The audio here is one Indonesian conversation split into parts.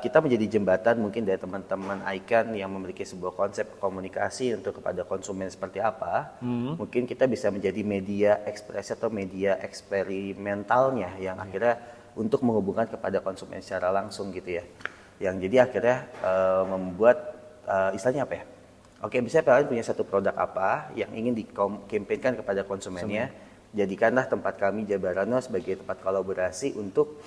kita menjadi jembatan mungkin dari teman-teman Icon yang memiliki sebuah konsep komunikasi untuk kepada konsumen seperti apa. Mungkin kita bisa menjadi media ekspresi atau media eksperimentalnya yang akhirnya untuk menghubungkan kepada konsumen secara langsung gitu ya. Yang jadi akhirnya membuat istilahnya apa ya? Oke, misalnya PLN punya satu produk apa yang ingin dikampanyekan kepada konsumennya. Jadikanlah tempat kami Jabarano sebagai tempat kolaborasi untuk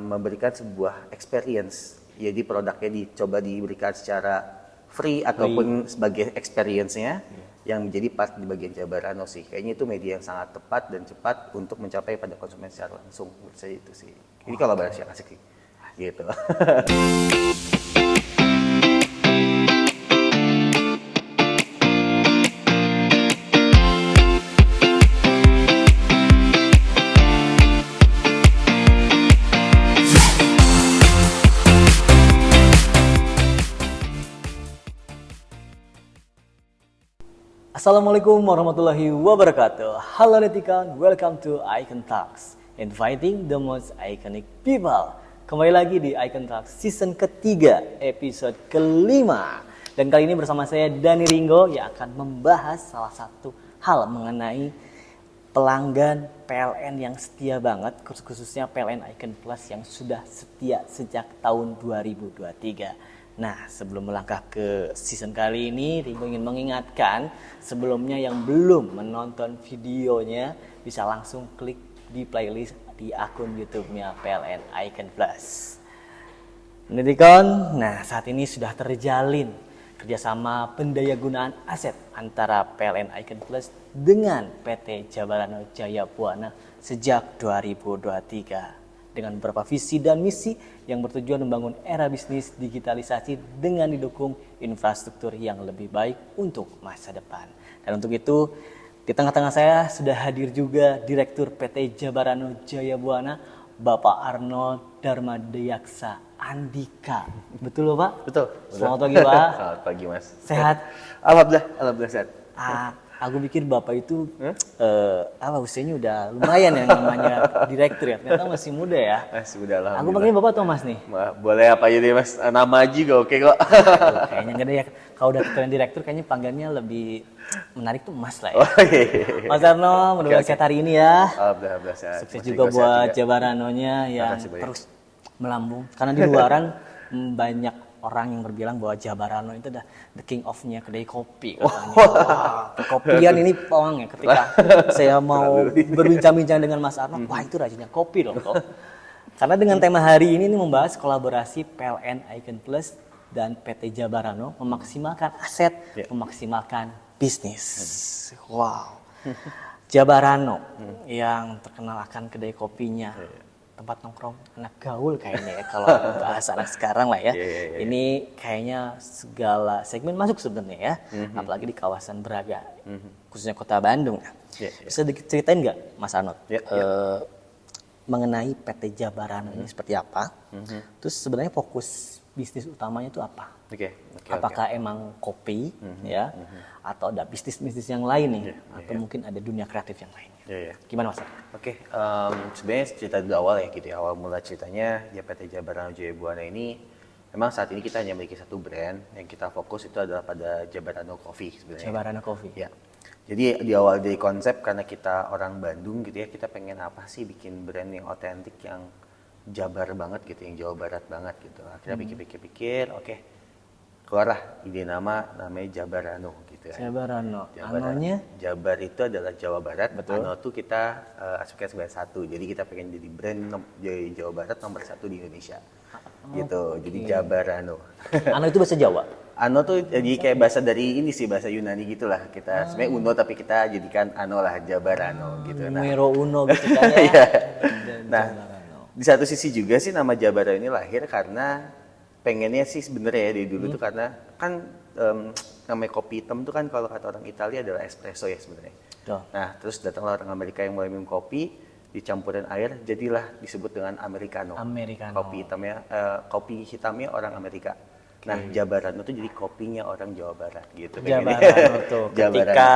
memberikan sebuah experience. Jadi produknya dicoba diberikan secara free ataupun sebagai experience-nya yang menjadi part di bagian Jabarano sih. Kayaknya itu media yang sangat tepat dan cepat untuk mencapai pada konsumen secara langsung. Menurut saya itu sih. Ini kolaborasi yang asik sih. Gitu. Assalamualaikum warahmatullahi wabarakatuh. Halo Netikan, welcome to Icon Talks, inviting the most iconic people. Kembali lagi di Icon Talks season ketiga, episode kelima. Dan kali ini bersama saya Dani Ringo yang akan membahas salah satu hal mengenai pelanggan PLN yang setia banget, khususnya PLN Icon Plus yang sudah setia sejak tahun 2023. Nah, sebelum melangkah ke season kali ini, Ringo ingin mengingatkan sebelumnya yang belum menonton videonya bisa langsung klik di playlist di akun YouTube-nya PLN Icon Plus. Netizen, nah saat ini sudah terjalin kerjasama pendayagunaan aset antara PLN Icon Plus dengan PT Jabarano Jaya Buana sejak 2023. Dengan beberapa visi dan misi yang bertujuan membangun era bisnis digitalisasi dengan didukung infrastruktur yang lebih baik untuk masa depan. Dan untuk itu, di tengah-tengah saya sudah hadir juga Direktur PT Jabarano Jaya Buana, Bapak Arnold Darmadeyaksa Andika. Betul Pak? Betul. Selamat pagi Pak. Selamat pagi Mas. Sehat? Alhamdulillah sehat. Aku pikir Bapak itu usianya udah lumayan ya namanya direktur ya. Ternyata masih muda ya. Masih muda lah. Aku panggil Bapak atau Mas nih? Boleh apa aja deh Mas. Nama juga oke kok. Kayaknya enggak deh ya. Kalau udah keren direktur kayaknya panggilannya lebih menarik tuh Mas lah ya. Oh, iya. Mas Arno, mudah-mudahan sehat hari ini ya. Alhamdulillah sehat. Sukses juga buat Jabaranonya yang terus melambung. Karena di luaran banyak orang yang berbilang bahwa Jabarano itu adalah the king of-nya kedai kopi katanya. Kopian ini pawang ya ketika saya mau berbincang-bincang dengan Mas Arno, wah itu rajinnya kopi loh kok. Karena dengan tema hari ini membahas kolaborasi PLN Icon Plus dan PT Jabarano memaksimalkan aset, memaksimalkan bisnis. Wow. Jabarano yang terkenal akan kedai kopinya. Tempat nongkrong anak gaul kayaknya ya kalau bahasa anak sekarang lah ya. Ini kayaknya segala segmen masuk sebenarnya ya. Apalagi di kawasan Braga, khususnya kota Bandung. Bisa diceritain nggak Mas Arnold mengenai PT Jabarano ini seperti apa? Terus sebenarnya fokus bisnis utamanya itu apa? Apakah emang kopi ya? Atau ada bisnis-bisnis yang lain nih? Atau mungkin ada dunia kreatif yang lain? Gimana Mas? Sebenarnya cerita dulu awal ya gitu ya. Awal mula ceritanya ya PT Jabarano Jaya Buana ini memang saat ini kita hanya memiliki satu brand yang kita fokus itu adalah pada Jabarano Coffee sebenarnya. Jabarano Coffee. Ya. Jadi di awal dari konsep karena kita orang Bandung gitu ya, kita pengen apa sih bikin brand yang otentik yang Jabar banget gitu, yang Jawa Barat banget gitu. Akhirnya pikir-pikir, keluarlah ide namanya Jabarano gitu ya. Jabarano. Anonya? Jabar itu adalah Jawa Barat. Betul. Ano itu kita asumsikan sebagai satu. Jadi kita pengen jadi brand Jawa Barat nomor satu di Indonesia. Gitu. Jadi Jabarano. Ano itu bahasa Jawa? Ano tuh jadi kayak bahasa dari ini sih, bahasa Yunani gitulah. Kita sebenarnya Uno tapi kita jadikan Ano lah, Jabarano gitu. Numero uno gitu kan ya. Nah, di satu sisi juga sih nama Jabarano ini lahir karena pengennya sih sebenarnya ya dari dulu tuh karena kan namanya kopi hitam tuh kan kalau kata orang Italia adalah espresso ya sebenarnya. Nah, terus datanglah orang Amerika yang mulai minum kopi dicampurin air jadilah disebut dengan Americano. Kopi hitamnya orang Amerika. Nah, Jabarano tuh jadi kopinya orang Jawa Barat gitu. Jabarano tuh ketika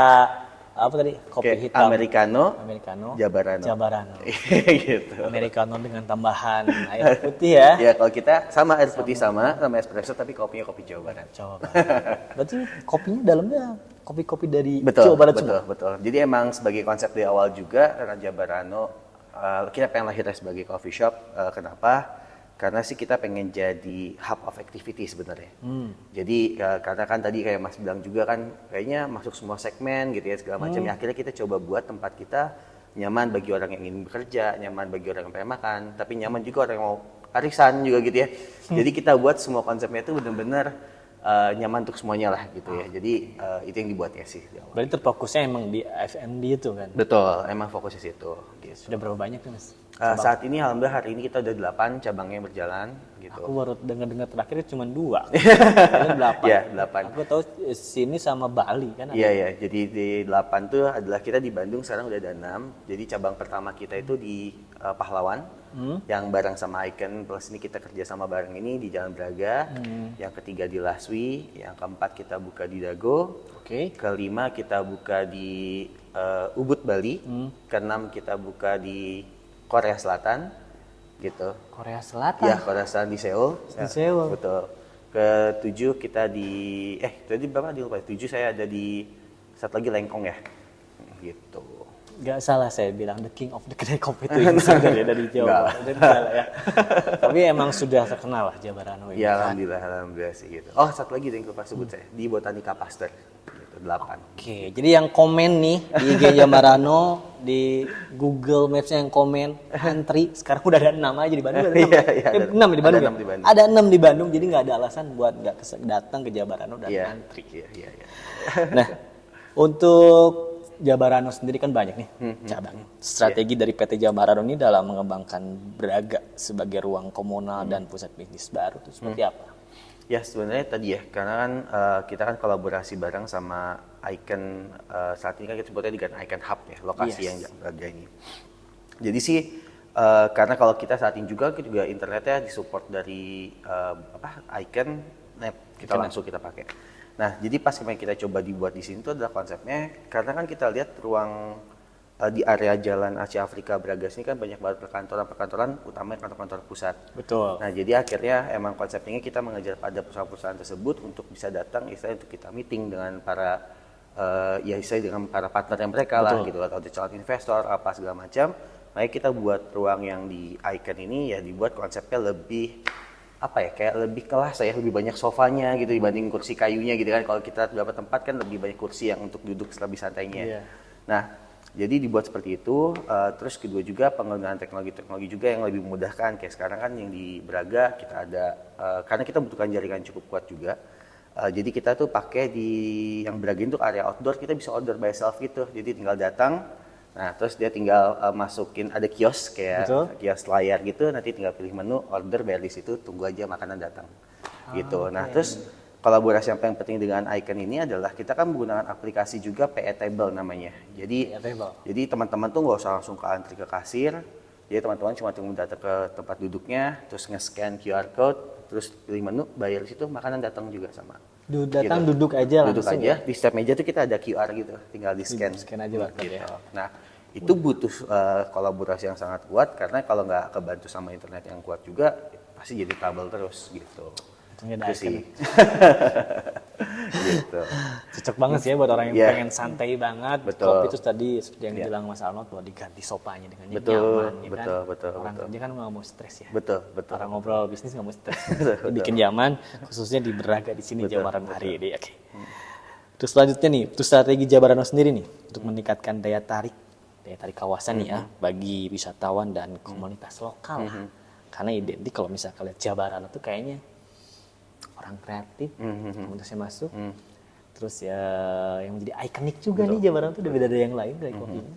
apa tadi? Kopi Kayak hitam. Americano, Americano. Jabarano. Jabarano. gitu. Americano dengan tambahan air putih ya. Ya kalau kita sama air putih sama espresso tapi kopinya kopi Jawa Barat. Jawa Barat. Berarti kopinya dalamnya kopi-kopi dari Betul, Jawa Barat betul, semua. betul. Jadi emang sebagai konsep di awal juga karena Jabarano kita pengen lahirnya sebagai coffee shop. Kenapa? Karena sih kita pengen jadi hub of activity sebenarnya. Jadi karena kan tadi kayak Mas bilang juga kan kayaknya masuk semua segmen gitu ya segala macam. Ya, akhirnya kita coba buat tempat kita nyaman bagi orang yang ingin bekerja, nyaman bagi orang yang pengen makan, tapi nyaman juga orang yang mau arisan juga gitu ya. Jadi kita buat semua konsepnya itu benar-benar nyaman untuk semuanya lah gitu ya. Jadi itu yang dibuatnya sih di awal. Berarti terfokusnya emang di F&B itu kan. Betul, emang fokusnya situ. Gitu. Sudah berapa banyak nih Mas? Saat ini alhamdulillah hari ini kita udah 8 cabangnya yang berjalan gitu. Aku baru dengar terakhir cuma 2. Kalian 8. Iya, 8. Aku tahu sini sama Bali kan ada. Iya ya, jadi di 8 tuh adalah kita di Bandung sekarang udah ada 6. Jadi cabang pertama kita itu di Pahlawan, yang bareng sama Icon Plus ini kita kerja sama bareng ini di Jalan Braga. Yang ketiga di Laswi, yang keempat kita buka di Dago. Oke. Kelima kita buka di Ubud Bali. Keenam kita buka di Korea Selatan, gitu. Korea Selatan. Ya, Korea Selatan di Seoul. Di Seoul. Betul. Ketujuh kita di tadi berapa? Di lupa. 7 saya ada di satu lagi Lengkong ya. Gitu. Gak salah saya bilang the king of the kedai kopi itu sebenarnya dari Jawa. Ya. Tapi emang sudah terkenal lah Jabarano ini. Ya, alhamdulillah sih gitu. Oh, satu lagi yang lupa sebut saya di Botanica Pasteur. Gitu, 8. Oke, jadi yang komen nih di IG Jabarano, di Google Maps yang komen antri, sekarang udah ada 6 aja di Bandung. Ada 6, Iya, ada 6 di Bandung. ada Ya? 6 di Bandung. Ada 6 di Bandung, jadi nggak ada alasan buat nggak datang ke Jabarano dan Iya. antri. Iya. Nah, untuk Jabarano sendiri kan banyak nih cabangnya. Strategi dari PT Jabarano ini dalam mengembangkan Braga sebagai ruang komunal dan pusat bisnis baru itu seperti apa? Ya sebenarnya tadi ya, karena kan kita kan kolaborasi bareng sama Icon saat ini kan kita sebutnya dengan Icon Hub ya, lokasi yang Braga ini. Jadi sih karena kalau kita saat ini juga internetnya disupport dari Icon Net, kita langsung kita pakai. Nah, jadi pas kemarin kita coba dibuat di sini itu adalah konsepnya, karena kan kita lihat ruang di area Jalan Asia Afrika Braga ini kan banyak banget perkantoran, utamanya kantor-kantor pusat. Betul. Nah, jadi akhirnya emang konsepnya kita mengajar pada perusahaan-perusahaan tersebut untuk bisa datang istilahnya untuk kita meeting dengan para dengan para partner mereka lah gitu, atau calon investor apa segala macam. Makanya kita buat ruang yang di Icon ini ya dibuat konsepnya lebih kayak lebih kelas ya, lebih banyak sofanya gitu dibanding kursi kayunya gitu kan. Kalau kita beberapa tempat kan lebih banyak kursi yang untuk duduk lebih santainya. Nah, jadi dibuat seperti itu. Terus kedua juga penggunaan teknologi juga yang lebih memudahkan. Kayak sekarang kan yang di Braga kita ada, karena kita butuhkan jaringan cukup kuat juga. Jadi kita tuh pakai di yang Braga itu area outdoor, kita bisa order by self gitu. Jadi tinggal datang. Nah, terus dia tinggal masukin, ada kios kayak kios layar gitu, nanti tinggal pilih menu, order, bayar di situ, tunggu aja makanan datang. Gitu. Nah, terus kolaborasi yang paling penting dengan Icon ini adalah kita kan menggunakan aplikasi juga PE Table namanya. Jadi teman-teman tuh nggak usah langsung ke antri ke kasir. Jadi teman-teman cuma tunggu datang ke tempat duduknya, terus nge-scan QR code, terus pilih menu, bayar di situ, makanan datang juga sama. Datang gitu. Duduk aja langsung. Ya. Di setiap meja tuh kita ada QR gitu, tinggal di scan. Scan aja gitu. ya. Nah, itu butuh kolaborasi yang sangat kuat karena kalau nggak kebantu sama internet yang kuat juga pasti jadi trouble terus gitu. Itu sih. Gitu. Cocok banget sih ya buat orang yang pengen santai banget. Betul. Kopi itu tadi seperti yang bilang Mas Arnold bahwa diganti sopanya dengan yang nyaman. Betul. Orang kerja kan nggak mau stres ya. Betul. Orang ngobrol bisnis nggak mau stres. Bikin nyaman, khususnya di Braga di sini Jabaran hari ini. Oke. Terus selanjutnya nih, terus strategi Jabarano sendiri nih untuk meningkatkan daya tarik kawasan nih ya bagi wisatawan dan komunitas lokal lah. Karena identik kalau misalnya lihat Jabarano tuh kayaknya orang kreatif, komunitasnya masuk. Terus ya yang menjadi ikonik juga nih Jabarano tuh udah beda dari yang lain dari kopinya.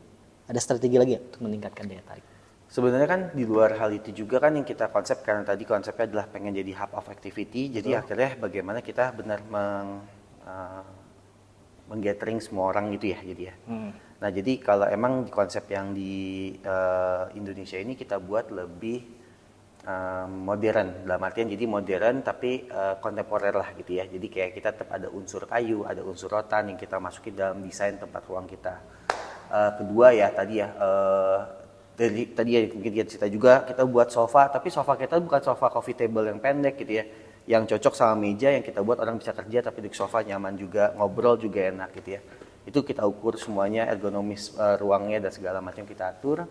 Ada strategi lagi ya untuk meningkatkan daya tarik? Sebenarnya kan di luar hal itu juga kan yang kita konsep, karena tadi konsepnya adalah pengen jadi hub of activity. Jadi akhirnya bagaimana kita benar menggathering semua orang gitu ya jadi ya. Nah, jadi kalau emang konsep yang di Indonesia ini kita buat lebih modern, dalam artian jadi modern tapi kontemporer lah gitu ya. Jadi kayak kita tetap ada unsur kayu, ada unsur rotan yang kita masukin dalam desain tempat ruang kita. Kedua ya tadi ya, tadi ya mungkin dia cerita juga kita buat sofa, tapi sofa kita bukan sofa coffee table yang pendek gitu ya, yang cocok sama meja yang kita buat orang bisa kerja tapi duduk sofa nyaman juga, ngobrol juga enak gitu ya. Itu kita ukur semuanya ergonomis ruangnya dan segala macam kita atur.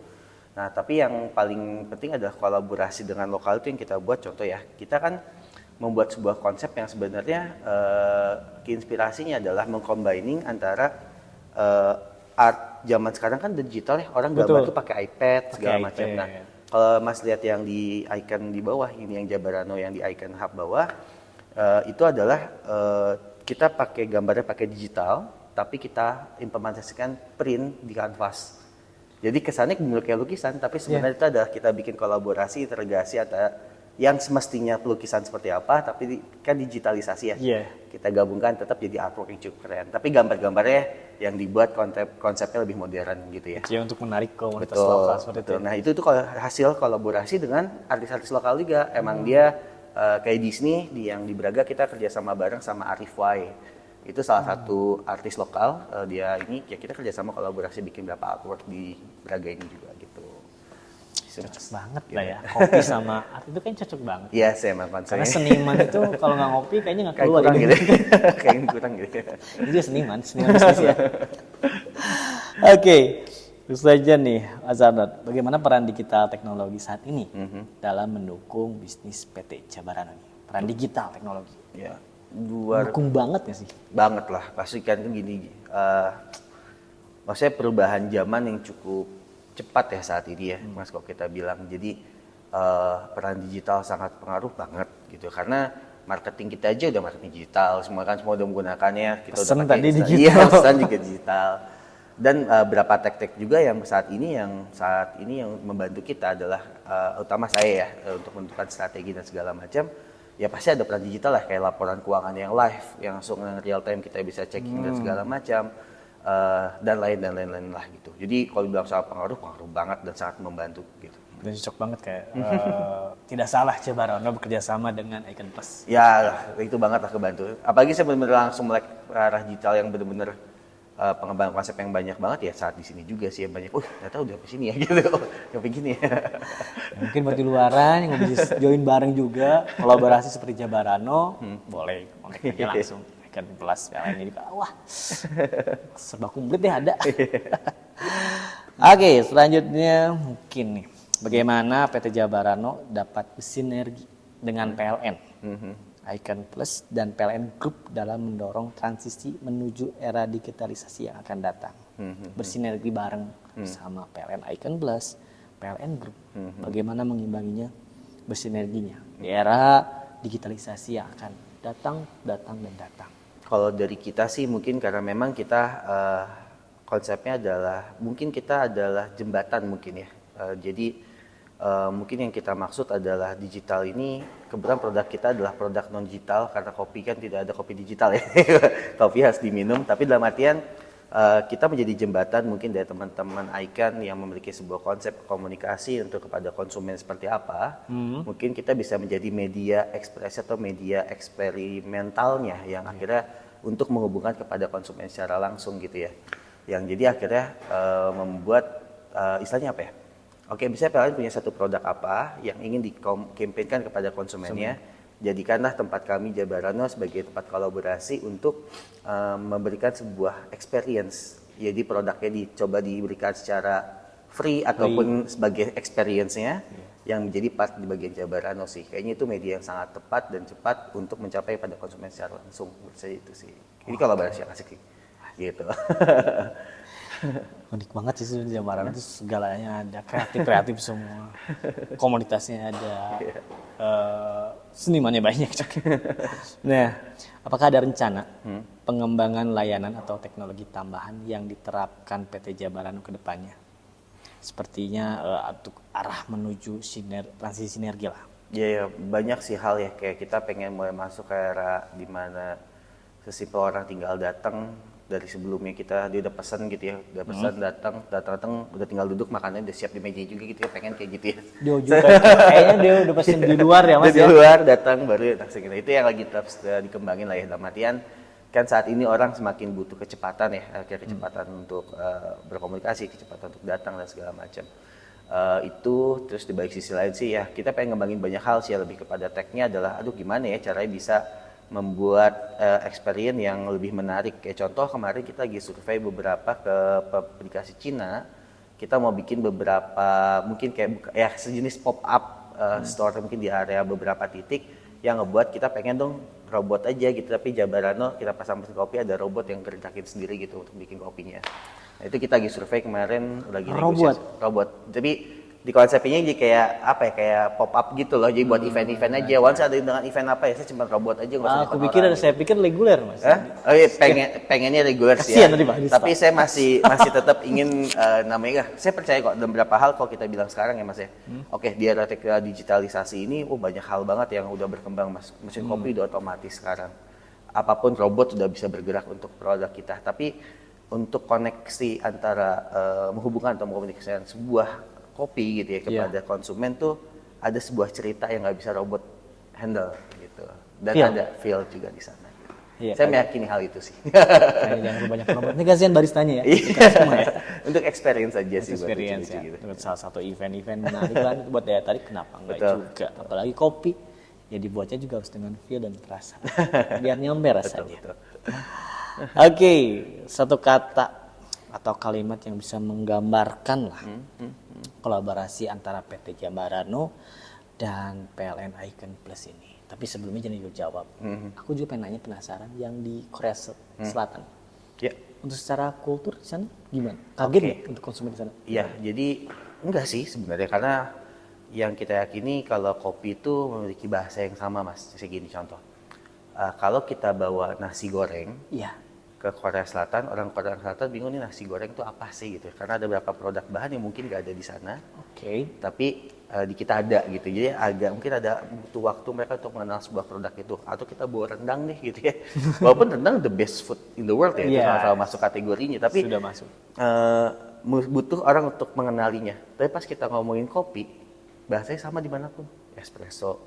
Nah, tapi yang paling penting adalah kolaborasi dengan lokal itu yang kita buat. Contoh ya, kita kan membuat sebuah konsep yang sebenarnya inspirasinya adalah mengcombining antara art zaman sekarang kan digital ya, orang gambar tuh pakai iPad segala macam. Nah, kalau Mas lihat yang di icon di bawah ini yang Jabarano yang di icon hub bawah, itu adalah kita pakai gambarnya pakai digital, tapi kita implementasikan print di kanvas. Jadi kesannya benar kayak lukisan, tapi sebenarnya itu adalah kita bikin kolaborasi, integrasi antara yang semestinya lukisan seperti apa, tapi kan digitalisasi ya. Kita gabungkan tetap jadi artwork yang cukup keren. Tapi gambar-gambarnya yang dibuat konsepnya lebih modern gitu ya. Jadi untuk menarik komunitas lokal seperti itu. Nah itu tuh hasil kolaborasi dengan artis-artis lokal juga. Emang dia kayak Disney yang di Braga kita kerjasama bareng sama Arif Wai. Itu salah satu artis lokal, dia ini ya kita kerjasama kolaborasi bikin beberapa artwork di Braga ini juga gitu. Cocok banget lah ya, kopi sama art itu kan cocok banget. Iya, saya emang konsepnya. Karena seniman itu kalau nggak ngopi kayaknya nggak keluar kurang gitu. Kayaknya kurang gitu. Jadi seniman bisnis ya. Oke, terus saja nih Azarnot, bagaimana peran digital teknologi saat ini dalam mendukung bisnis PT Jabarano ini? Peran digital teknologi. Ya. Dukung banget ya sih? Banget lah, pasti kan gini, maksudnya perubahan zaman yang cukup cepat ya saat ini ya, Mas kalau kita bilang. Jadi peran digital sangat pengaruh banget gitu, karena marketing kita aja udah marketing digital, semua udah menggunakannya. Kita pesan udah pakai tadi digital. Iya, pesan juga digital. Dan berapa tek-tek juga yang saat ini yang membantu kita adalah utama saya ya untuk menentukan strategi dan segala macam. Ya pasti ada peran digital lah, kayak laporan keuangan yang live, yang langsung real time kita bisa checking dan segala macam, dan lain-lain lah gitu. Jadi kalau bilang soal pengaruh banget dan sangat membantu gitu. Dan cocok banget kayak tidak salah Jabarano bekerja sama dengan Icon Plus. Ya itu banget lah kebantu. Apalagi saya benar-benar langsung melek ke arah digital yang benar-benar pengembangan konsep yang banyak banget ya saat di sini juga sih yang banyak. Ternyata udah ke sini ya gitu. Kayak begini ya. Mungkin buat di luaran yang bisa join bareng juga kolaborasi seperti Jabarano, boleh aja langsung Icon Plus lainnya juga. Wah. Serba komplit deh ada. Oke, selanjutnya mungkin nih bagaimana PT Jabarano dapat bersinergi dengan PLN. Icon Plus dan PLN Group dalam mendorong transisi menuju era digitalisasi yang akan datang. Bersinergi bareng sama PLN Icon Plus, PLN Group. Bagaimana mengimbanginya, bersinerginya di era digitalisasi yang akan datang. Kalau dari kita sih mungkin karena memang kita konsepnya adalah mungkin kita adalah jembatan mungkin ya. Jadi mungkin yang kita maksud adalah digital ini, kebetulan produk kita adalah produk non digital karena kopi kan tidak ada kopi digital ya. Kopi harus diminum, tapi dalam artian kita menjadi jembatan mungkin dari teman-teman Icon yang memiliki sebuah konsep komunikasi untuk kepada konsumen seperti apa. Mungkin kita bisa menjadi media ekspresi atau media eksperimentalnya yang akhirnya untuk menghubungkan kepada konsumen secara langsung gitu ya. Yang jadi akhirnya membuat istilahnya apa ya? Oke, misalnya PLN punya satu produk apa yang ingin dikampanyekan kepada konsumennya, jadikanlah tempat kami Jabarano sebagai tempat kolaborasi untuk memberikan sebuah experience. Jadi produknya dicoba diberikan secara free ataupun sebagai experience-nya yang menjadi part di bagian Jabarano sih. Kayaknya itu media yang sangat tepat dan cepat untuk mencapai pada konsumen secara langsung. Menurut saya itu sih. Ini kolaborasi yang asik sih. Gitu. Unik banget sih sebenarnya Jabarano itu segalanya ada, kreatif semua, komunitasnya ada, senimannya banyak. Nah, apakah ada rencana pengembangan layanan atau teknologi tambahan yang diterapkan PT Jabarano ke depannya? Sepertinya untuk arah menuju transisi sinergi lah. Ya, banyak sih hal ya, kayak kita pengen mulai masuk ke era di mana sesimpel orang tinggal datang dari sebelumnya dia udah pesan gitu ya, udah pesan datang udah tinggal duduk makannya udah siap di meja juga gitu ya, pengen kayak gitu ya. Dia juga kayaknya dia udah pesen di luar ya Mas Di ya. luar datang baru langsung gitu. Itu yang lagi terus dikembangin lah ya, dalam artian kan saat ini orang semakin butuh kecepatan ya, kecepatan untuk berkomunikasi, kecepatan untuk datang dan segala macam. Itu terus di balik sisi lain sih ya kita pengen ngembangin banyak hal sih ya, lebih kepada tech-nya adalah gimana ya caranya bisa membuat experience yang lebih menarik. Kayak contoh kemarin kita lagi survei beberapa ke aplikasi Cina, kita mau bikin beberapa mungkin kayak ya sejenis pop up store mungkin di area beberapa titik yang ngebuat kita pengen dong robot aja gitu, tapi Jabarano kita pasang mesin kopi ada robot yang gerakin sendiri gitu untuk bikin kopinya. Nah, itu kita lagi survei kemarin lagi robot. Tapi di konsepnya jadi kayak apa ya, kayak pop up gitu loh, jadi buat event-event aja. Once ada dengan event apa ya, saya cuma robot aja nggak usah Aku pikir orang, saya pikir reguler Mas. Oh iya, pengennya reguler sih ya. Tapi saya masih tetap ingin namanya, saya percaya kok dalam beberapa hal kalau kita bilang sekarang ya Mas ya. Oke, di era digitalisasi ini banyak hal banget yang udah berkembang Mas. Mesin kopi udah otomatis sekarang. Apapun robot sudah bisa bergerak untuk produk kita. Tapi untuk koneksi antara menghubungkan atau mengkomunikasikan sebuah kopi gitu ya kepada konsumen tuh ada sebuah cerita yang nggak bisa robot handle gitu, dan ada feel juga di sana. Iya, saya meyakini hal itu sih. Jangan banyak robot. Ini kasihan baristanya ya. Untuk experience aja sih. Experience ya. Gitu. Untuk salah satu event-event menarik kan buat daya tarik, kenapa enggak juga. Apalagi kopi ya dibuatnya juga harus dengan feel dan perasaan. Biar nyampe rasanya. Oke, satu kata atau kalimat yang bisa menggambarkan lah kolaborasi antara PT Jabarano dan PLN Icon Plus ini. Tapi sebelumnya jangan dijawab. Aku juga pengen nanya, penasaran yang di Korea Selatan. Ya. Untuk secara kultur di sana gimana? Kaget untuk konsumen di sana? Iya, jadi enggak sih sebenarnya, karena yang kita yakini kalau kopi itu memiliki bahasa yang sama Mas. Segini contoh. Kalau kita bawa nasi goreng, ke Korea Selatan, orang Korea Selatan bingung nih nasi goreng itu apa sih gitu, karena ada beberapa produk bahan yang mungkin nggak ada di sana. Tapi di kita ada gitu, jadi mungkin ada butuh waktu mereka untuk mengenal sebuah produk itu. Atau kita bawa rendang nih gitu ya, walaupun rendang the best food in the world ya, itu sama masuk kategorinya, tapi sudah masuk. Butuh orang untuk mengenalinya. Tapi pas kita ngomongin kopi, bahasanya sama dimanapun, espresso,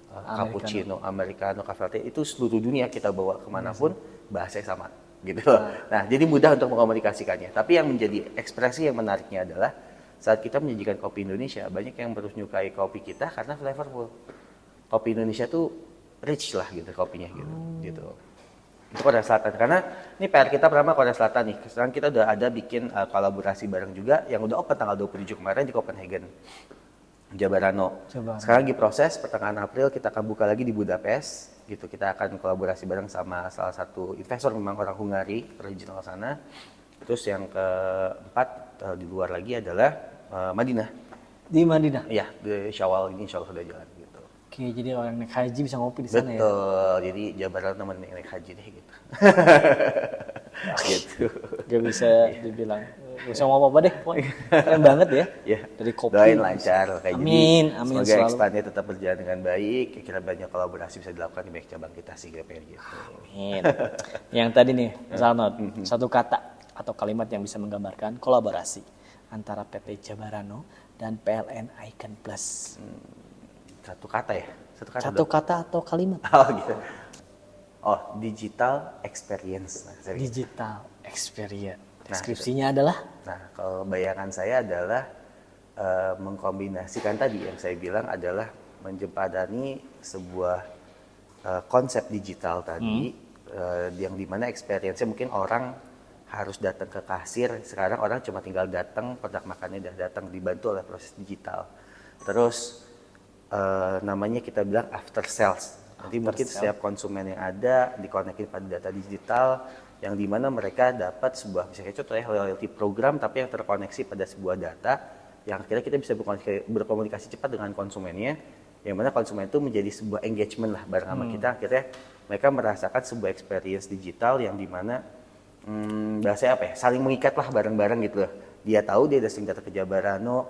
cappuccino, americano, cafe latte, itu seluruh dunia kita bawa kemanapun bahasanya sama. Gitu loh. Nah, jadi mudah untuk mengkomunikasikannya. Tapi yang menjadi ekspresi yang menariknya adalah saat kita menyajikan kopi Indonesia, banyak yang baru menyukai kopi kita karena flavorful. Kopi Indonesia tuh rich lah gitu kopinya gitu. Itu Korea Selatan, karena ini PR kita pertama Korea Selatan nih. Sekarang kita udah ada bikin kolaborasi bareng juga yang udah open tanggal 27 kemarin di Copenhagen. Jabarano. Sekarang lagi proses, pertengahan April kita akan buka lagi di Budapest gitu. Kita akan kolaborasi bareng sama salah satu investor, memang orang Hungari, original sana. Terus yang keempat di luar lagi adalah Madinah. Di Madinah? Iya, di Syawal ini insya Allah sudah jalan gitu. Oke, jadi orang naik haji bisa ngopi di sana. Betul, jadi Jabarano teman naik haji deh gitu. Gitu. Gak bisa dibilang, gak bisa ngomong apa deh, keren banget ya. Dari kopi. Doain lancar kayak amin, jadi. Amin. Semoga Selalu. ekspannya tetap berjalan dengan baik. Kira banyak kolaborasi bisa dilakukan di banyak cabang kita sih, kayak gitu. Amin. Yang tadi nih, Salnot, satu kata atau kalimat yang bisa menggambarkan kolaborasi antara PT Jabarano dan PLN Icon Plus. Satu kata ya? Satu kata atau kalimat? Oh gitu. Oh, digital experience. Digital experience. Deskripsinya adalah? Nah, kalau bayangan saya adalah mengkombinasikan tadi yang saya bilang adalah menjempadani sebuah konsep digital tadi yang dimana experience-nya mungkin orang harus datang ke kasir. Sekarang orang cuma tinggal datang, produk makannya udah datang, dibantu oleh proses digital. Terus namanya kita bilang after sales. Nanti mungkin setiap konsumen yang ada dikonekin pada data digital yang dimana mereka dapat sebuah, misalnya contoh ya loyalty program, tapi yang terkoneksi pada sebuah data yang akhirnya kita bisa berkomunikasi cepat dengan konsumennya, yang mana konsumen itu menjadi sebuah engagement lah bareng sama kita. Akhirnya mereka merasakan sebuah experience digital yang dimana bahasanya apa ya, saling mengikat lah bareng-bareng gitu loh. Dia tahu dia udah sering datang ke Jabarano,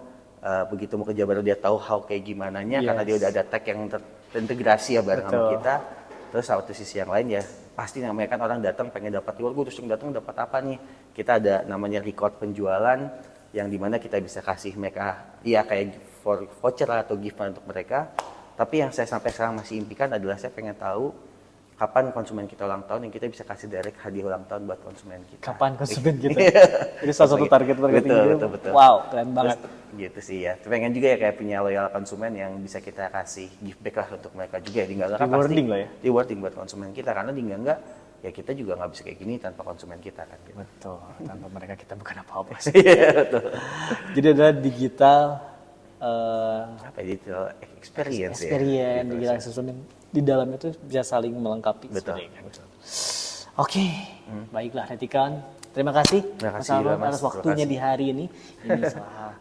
begitu mau ke Jabarano dia tahu how kayak gimana nya, karena dia udah ada tag yang terintegrasi ya bareng sama kita. Terus satu sisi yang lain ya pasti namanya kan orang datang pengen dapat reward, terus yang datang dapat apa nih? Kita ada namanya record penjualan yang dimana kita bisa kasih mereka ya kayak voucher atau gift untuk mereka. Tapi yang saya sampai sekarang masih impikan adalah saya pengen tahu kapan konsumen kita ulang tahun yang kita bisa kasih direct hadiah ulang tahun buat konsumen kita. Kapan konsumen kita? Itu salah satu target marketing. Betul. Wow, keren banget. Gitu sih ya. Pengen juga ya kayak punya loyal konsumen yang bisa kita kasih gift back lah untuk mereka juga ya. Enggak kan pasti Lah ya. rewarding buat konsumen kita karena enggak ya kita juga nggak bisa kayak gini tanpa konsumen kita kan. Gitu. Betul. Tanpa mereka kita bukan apa-apa. Iya betul. Jadi adalah digital Apa ya, digital experience ya. digital assessment di dalamnya itu bisa saling melengkapi. Betul. Oke, baiklah Retikan. Terima kasih Mas Arnold atas waktunya di hari ini. Ini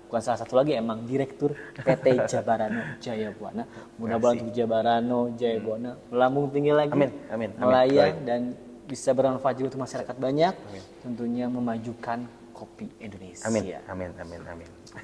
bukan salah satu lagi emang Direktur PT Jabarano Jaya Buana. Mudah-mudahan untuk Jabarano Jaya Buana melambung tinggi lagi, Amin. melayang dan bisa bermanfaat juga untuk masyarakat banyak. Tentunya memajukan kopi Indonesia. Amin.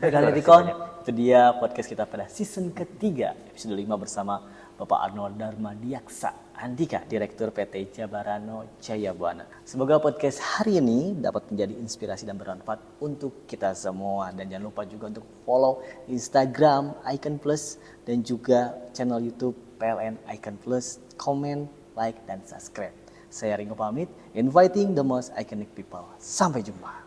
Baiklah Retikon, itu dia podcast kita pada season ketiga, episode 5 bersama Bapak Arnold Darmadiaksa Andika, Direktur PT Jabarano Jaya Buana. Semoga podcast hari ini dapat menjadi inspirasi dan bermanfaat untuk kita semua. Dan jangan lupa juga untuk follow Instagram Icon Plus dan juga channel YouTube PLN Icon Plus, comment, like, dan subscribe. Saya Ringo pamit, inviting the most iconic people. Sampai jumpa.